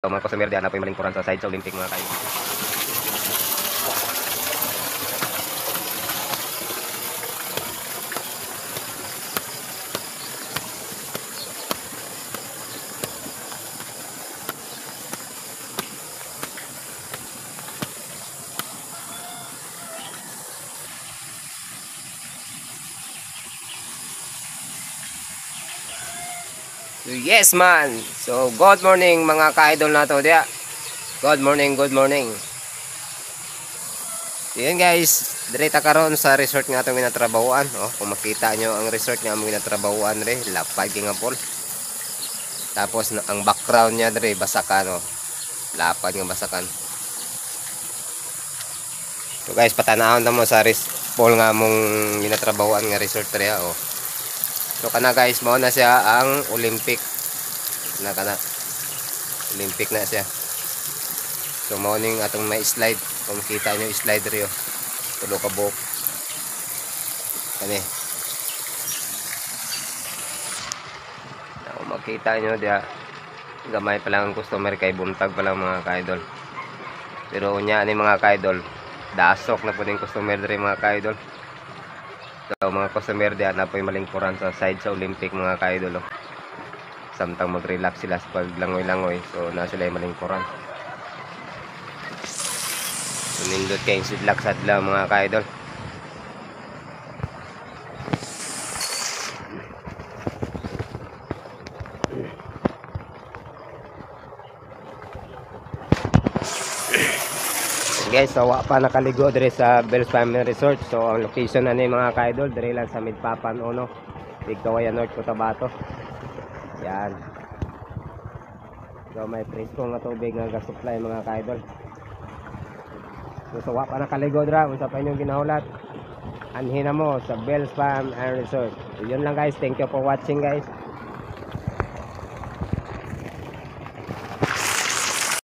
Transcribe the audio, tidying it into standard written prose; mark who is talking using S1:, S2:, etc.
S1: So mga customer diyan na po yung malingkuran sa side sa Olympic mga kayo. So, yes man. So good morning mga ka-idol nato diya. Good morning, good morning. So, yun guys, direta karon sa resort nga atong ginatrabahuan. Oh, kung makita nyo ang resort nga among ginatrabahuan re, lapad nga pol. Tapos ang background niya dire basakan oh. Lapad nga basakan. So guys, patanahon ta mo sa pool nga among ginatrabahuan nga resort re oh. So kana guys, mao na siya ang Olympic. Kana Olympic na siya. So mao ning atong may slide. Kung makita nyo slide rio. Tulo ka buhok. Kani. Kung makita nyo diya, gamay pa lang ang customer kay buntag pa lang mga ka-idol. Pero unya ni mga ka-idol, dasok na po din customer diri mga ka-idol. So mga customer diyan na po yung malingkuran sa side sa Olympic mga ka-idol. Samtang mag-relax sila sa paglangoy-langoy. So na sila yung malingkuran. So nindot kayong sidlak-sadla mga ka-idol. Guys, so pa nakaligo dire sa Bells Family Resort. So ang location na ni mga ka-idol dire lang sa Midpapan Ono, Bigkawayan North, Cotabato. Yan. So may presko nga tubig nga gas-supply mga ka-idol. So pa nakaligo dira unsa pa inyong ginahulat? Anhin na mo sa Bells Family Resort. So, yun lang guys, thank you for watching guys.